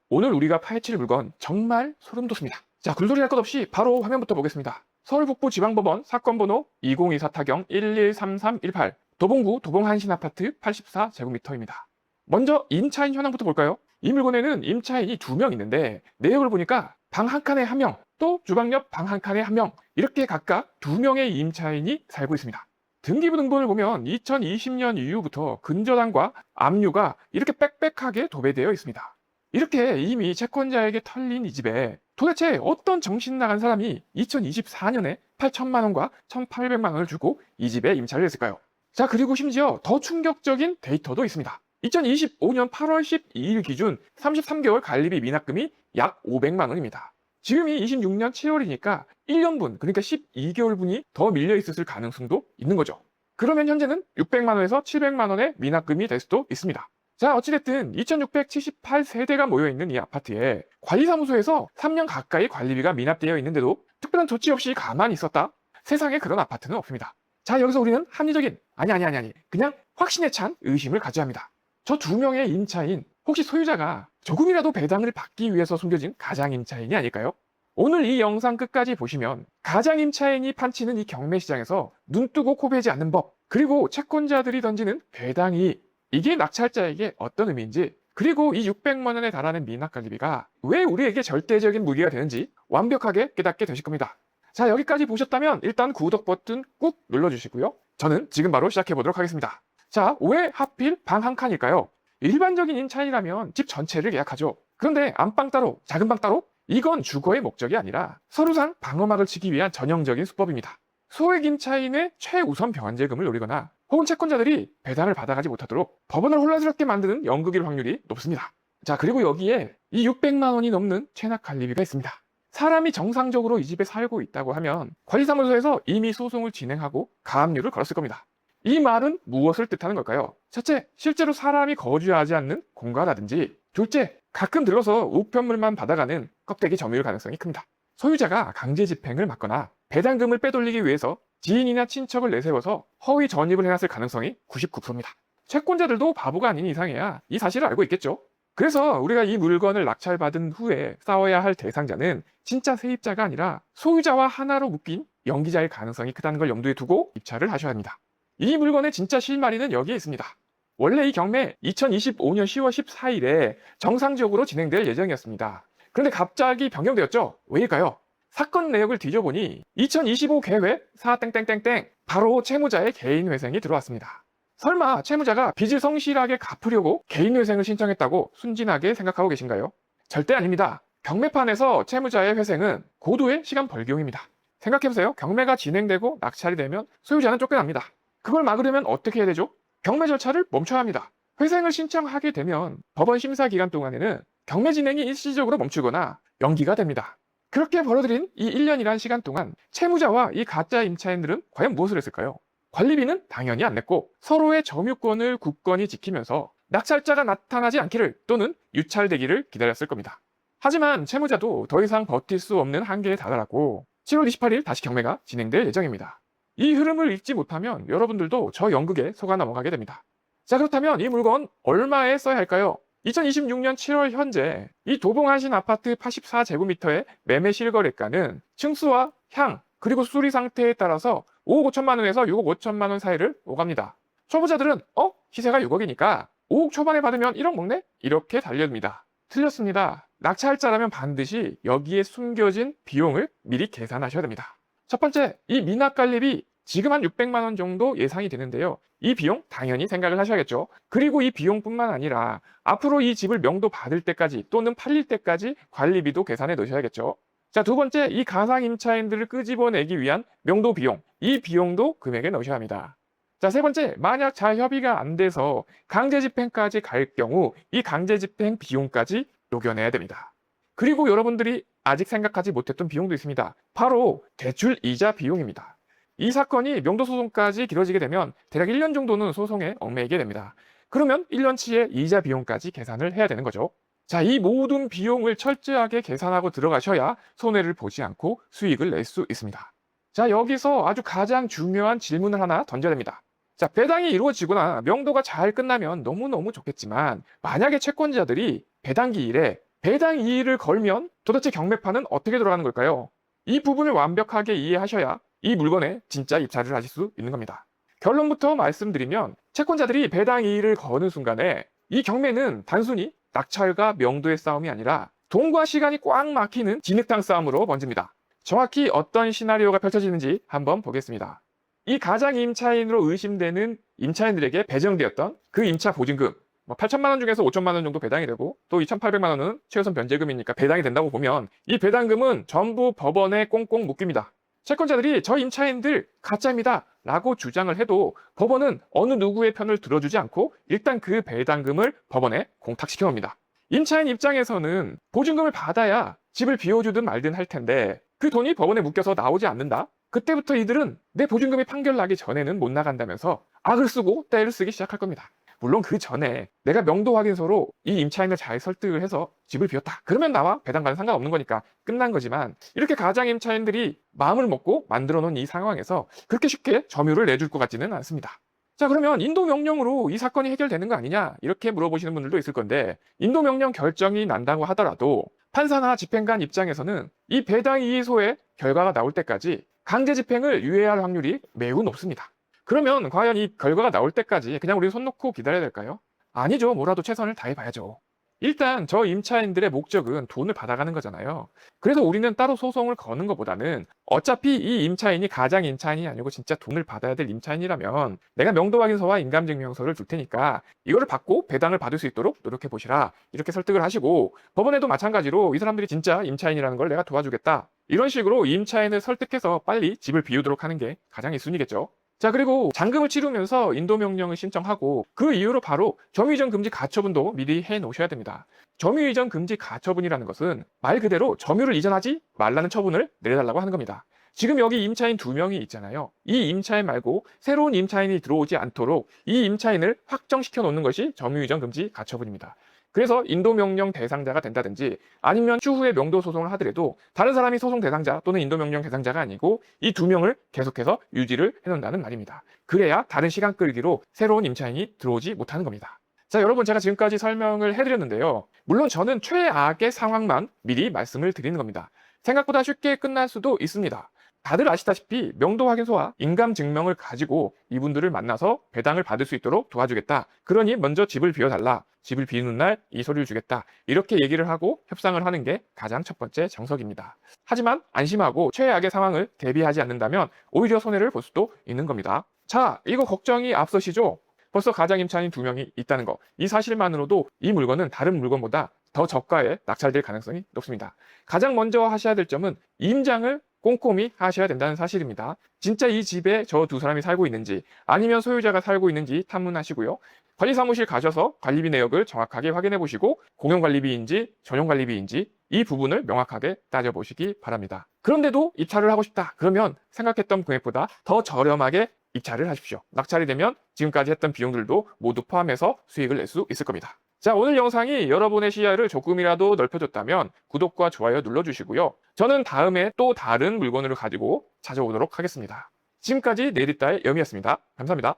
오늘 우리가 파헤칠 물건 정말 소름 돋습니다. 자, 글돌이 할 것 없이 바로 화면부터 보겠습니다. 서울북부지방법원 사건 번호 2024타경 113318 도봉구 도봉한신아파트 84제곱미터입니다. 먼저 임차인 현황부터 볼까요? 이 물건에는 임차인이 2명 있는데 내역을 보니까 방 한 칸에 1명, 또 주방 옆 방 한 칸에 1명, 이렇게 각각 2명의 임차인이 살고 있습니다. 등기부 등본을 보면 2020년 이후부터 근저당과 압류가 이렇게 빽빽하게 도배되어 있습니다. 이렇게 이미 채권자에게 털린 이 집에 도대체 어떤 정신 나간 사람이 2024년에 8천만 원과 1,800만 원을 주고 이 집에 임차를 했을까요? 자, 그리고 심지어 더 충격적인 데이터도 있습니다. 2025년 8월 12일 기준 33개월 관리비 미납금이 약 500만 원입니다. 지금이 26년 7월이니까 1년분, 그러니까 12개월분이 더 밀려 있었을 가능성도 있는 거죠. 그러면 현재는 600만 원에서 700만 원의 미납금이 될 수도 있습니다. 자, 어찌됐든 2678세대가 모여있는 이 아파트에 관리사무소에서 3년 가까이 관리비가 미납되어 있는데도 특별한 조치 없이 가만히 있었다? 세상에 그런 아파트는 없습니다. 자, 여기서 우리는 합리적인, 아니, 그냥 확신에 찬 의심을 가져야 합니다. 저 2명의 임차인, 혹시 소유자가 조금이라도 배당을 받기 위해서 숨겨진 가장임차인이 아닐까요? 오늘 이 영상 끝까지 보시면 가장임차인이 판치는 이 경매시장에서 눈뜨고 코베지 않는 법, 그리고 채권자들이 던지는 배당이 이게 낙찰자에게 어떤 의미인지, 그리고 이 600만 원에 달하는 미납관리비가 왜 우리에게 절대적인 무기가 되는지 완벽하게 깨닫게 되실 겁니다. 자, 여기까지 보셨다면 일단 구독 버튼 꾹 눌러주시고요. 저는 지금 바로 시작해 보도록 하겠습니다. 자, 왜 하필 방 한 칸일까요? 일반적인 임차인이라면 집 전체를 계약하죠. 그런데 안방 따로, 작은 방 따로? 이건 주거의 목적이 아니라 서류상 방어막을 치기 위한 전형적인 수법입니다. 소액 임차인의 최우선 병환제금을 노리거나 혹은 채권자들이 배당을 받아가지 못하도록 법원을 혼란스럽게 만드는 연극일 확률이 높습니다. 자, 그리고 여기에 이 600만 원이 넘는 체납 관리비가 있습니다. 사람이 정상적으로 이 집에 살고 있다고 하면 관리사무소에서 이미 소송을 진행하고 가압류를 걸었을 겁니다. 이 말은 무엇을 뜻하는 걸까요? 첫째, 실제로 사람이 거주하지 않는 공간이라든지, 둘째, 가끔 들러서 우편물만 받아가는 껍데기 점유율 가능성이 큽니다. 소유자가 강제 집행을 막거나 배당금을 빼돌리기 위해서 지인이나 친척을 내세워서 허위 전입을 해놨을 가능성이 99%입니다. 채권자들도 바보가 아닌 이상해야 이 사실을 알고 있겠죠. 그래서 우리가 이 물건을 낙찰받은 후에 싸워야 할 대상자는 진짜 세입자가 아니라 소유자와 하나로 묶인 연기자일 가능성이 크다는 걸 염두에 두고 입찰을 하셔야 합니다. 이 물건의 진짜 실마리는 여기에 있습니다. 원래 이 경매 2025년 10월 14일에 정상적으로 진행될 예정이었습니다. 그런데 갑자기 변경되었죠? 왜일까요? 사건 내역을 뒤져보니 2025 계획 4땡땡땡땡 바로 채무자의 개인회생이 들어왔습니다. 설마 채무자가 빚을 성실하게 갚으려고 개인회생을 신청했다고 순진하게 생각하고 계신가요? 절대 아닙니다. 경매판에서 채무자의 회생은 고도의 시간 벌기용입니다. 생각해보세요. 경매가 진행되고 낙찰이 되면 소유자는 쫓겨납니다. 그걸 막으려면 어떻게 해야 되죠? 경매 절차를 멈춰야 합니다. 회생을 신청하게 되면 법원 심사 기간 동안에는 경매 진행이 일시적으로 멈추거나 연기가 됩니다. 그렇게 벌어들인 이 1년이란 시간 동안 채무자와 이 가짜 임차인들은 과연 무엇을 했을까요? 관리비는 당연히 안 냈고 서로의 점유권을 굳건히 지키면서 낙찰자가 나타나지 않기를 또는 유찰되기를 기다렸을 겁니다. 하지만 채무자도 더 이상 버틸 수 없는 한계에 다다랐고 7월 28일 다시 경매가 진행될 예정입니다. 이 흐름을 읽지 못하면 여러분들도 저 연극에 속아 넘어가게 됩니다. 자, 그렇다면 이 물건 얼마에 써야 할까요? 2026년 7월 현재 이 도봉한신 아파트 84제곱미터의 매매 실거래가는 층수와 향, 그리고 수리 상태에 따라서 5억 5천만 원에서 6억 5천만 원 사이를 오갑니다. 초보자들은 시세가 6억이니까 5억 초반에 받으면 1억 먹네? 이렇게 달려듭니다. 틀렸습니다. 낙찰자라면 반드시 여기에 숨겨진 비용을 미리 계산하셔야 됩니다. 첫 번째, 이 미납관리비 지금 한 600만 원 정도 예상이 되는데요. 이 비용 당연히 생각을 하셔야겠죠. 그리고 이 비용뿐만 아니라 앞으로 이 집을 명도 받을 때까지 또는 팔릴 때까지 관리비도 계산해 놓으셔야겠죠. 자, 두 번째, 이 가상 임차인들을 끄집어내기 위한 명도 비용, 이 비용도 금액에 넣으셔야 합니다. 자, 세 번째, 만약 잘 협의가 안 돼서 강제 집행까지 갈 경우 이 강제 집행 비용까지 녹여내야 됩니다. 그리고 여러분들이 아직 생각하지 못했던 비용도 있습니다. 바로 대출 이자 비용입니다. 이 사건이 명도소송까지 길어지게 되면 대략 1년 정도는 소송에 얽매이게 됩니다. 그러면 1년치의 이자 비용까지 계산을 해야 되는 거죠. 자, 이 모든 비용을 철저하게 계산하고 들어가셔야 손해를 보지 않고 수익을 낼 수 있습니다. 자, 여기서 아주 가장 중요한 질문을 하나 던져야 됩니다. 자, 배당이 이루어지거나 명도가 잘 끝나면 너무너무 좋겠지만 만약에 채권자들이 배당 기일에 배당 이의를 걸면 도대체 경매판은 어떻게 돌아가는 걸까요? 이 부분을 완벽하게 이해하셔야 이 물건에 진짜 입찰을 하실 수 있는 겁니다. 결론부터 말씀드리면 채권자들이 배당 이의를 거는 순간에 이 경매는 단순히 낙찰과 명도의 싸움이 아니라 돈과 시간이 꽉 막히는 진흙탕 싸움으로 번집니다. 정확히 어떤 시나리오가 펼쳐지는지 한번 보겠습니다. 이 가장 임차인으로 의심되는 임차인들에게 배정되었던 그 임차 보증금 8천만 원 중에서 5천만 원 정도 배당이 되고 또 2,800만 원은 최우선 변제금이니까 배당이 된다고 보면 이 배당금은 전부 법원에 꽁꽁 묶입니다. 채권자들이 저 임차인들 가짜입니다 라고 주장을 해도 법원은 어느 누구의 편을 들어주지 않고 일단 그 배당금을 법원에 공탁시켜 놓습니다. 임차인 입장에서는 보증금을 받아야 집을 비워주든 말든 할 텐데 그 돈이 법원에 묶여서 나오지 않는다? 그때부터 이들은 내 보증금이 판결 나기 전에는 못 나간다면서 악을 쓰고 때를 쓰기 시작할 겁니다. 물론 그 전에 내가 명도 확인서로 이 임차인을 잘 설득을 해서 집을 비웠다. 그러면 나와 배당과는 상관없는 거니까 끝난 거지만 이렇게 가장 임차인들이 마음을 먹고 만들어 놓은 이 상황에서 그렇게 쉽게 점유를 내줄 것 같지는 않습니다. 자, 그러면 인도명령으로 이 사건이 해결되는 거 아니냐? 이렇게 물어보시는 분들도 있을 건데 인도명령 결정이 난다고 하더라도 판사나 집행관 입장에서는 이 배당 이의소의 결과가 나올 때까지 강제 집행을 유예할 확률이 매우 높습니다. 그러면 과연 이 결과가 나올 때까지 그냥 우리 손 놓고 기다려야 될까요? 아니죠. 뭐라도 최선을 다해봐야죠. 일단 저 임차인들의 목적은 돈을 받아가는 거잖아요. 그래서 우리는 따로 소송을 거는 것보다는 어차피 이 임차인이 가장 임차인이 아니고 진짜 돈을 받아야 될 임차인이라면 내가 명도 확인서와 인감증명서를 줄 테니까 이거를 받고 배당을 받을 수 있도록 노력해 보시라 이렇게 설득을 하시고 법원에도 마찬가지로 이 사람들이 진짜 임차인이라는 걸 내가 도와주겠다 이런 식으로 임차인을 설득해서 빨리 집을 비우도록 하는 게 가장 1순위겠죠. 자, 그리고 잔금을 치르면서 인도명령을 신청하고 그 이후로 바로 점유이전 금지 가처분도 미리 해 놓으셔야 됩니다. 점유이전 금지 가처분이라는 것은 말 그대로 점유를 이전하지 말라는 처분을 내려달라고 하는 겁니다. 지금 여기 임차인 2명이 있잖아요. 이 임차인 말고 새로운 임차인이 들어오지 않도록 이 임차인을 확정시켜 놓는 것이 점유이전 금지 가처분입니다. 그래서 인도명령 대상자가 된다든지 아니면 추후에 명도 소송을 하더라도 다른 사람이 소송 대상자 또는 인도명령 대상자가 아니고 이 2명을 계속해서 유지를 해놓는다는 말입니다. 그래야 다른 시간 끌기로 새로운 임차인이 들어오지 못하는 겁니다. 자, 여러분 제가 지금까지 설명을 해드렸는데요. 물론 저는 최악의 상황만 미리 말씀을 드리는 겁니다. 생각보다 쉽게 끝날 수도 있습니다. 다들 아시다시피 명도 확인서와 인감 증명을 가지고 이분들을 만나서 배당을 받을 수 있도록 도와주겠다. 그러니 먼저 집을 비워달라. 집을 비우는 날 이 서류를 주겠다. 이렇게 얘기를 하고 협상을 하는 게 가장 첫 번째 정석입니다. 하지만 안심하고 최악의 상황을 대비하지 않는다면 오히려 손해를 볼 수도 있는 겁니다. 자, 이거 걱정이 앞서시죠? 벌써 가장 임차인 2명이 있다는 거. 이 사실만으로도 이 물건은 다른 물건보다 더 저가에 낙찰될 가능성이 높습니다. 가장 먼저 하셔야 될 점은 임장을 꼼꼼히 하셔야 된다는 사실입니다. 진짜 이 집에 저 두 사람이 살고 있는지 아니면 소유자가 살고 있는지 탐문하시고요. 관리사무실 가셔서 관리비 내역을 정확하게 확인해 보시고 공용관리비인지 전용관리비인지 이 부분을 명확하게 따져보시기 바랍니다. 그런데도 입찰을 하고 싶다. 그러면 생각했던 금액보다 더 저렴하게 입찰을 하십시오. 낙찰이 되면 지금까지 했던 비용들도 모두 포함해서 수익을 낼 수 있을 겁니다. 자, 오늘 영상이 여러분의 시야를 조금이라도 넓혀줬다면 구독과 좋아요 눌러주시고요. 저는 다음에 또 다른 물건을 가지고 찾아오도록 하겠습니다. 지금까지 내리따의 염이었습니다. 감사합니다.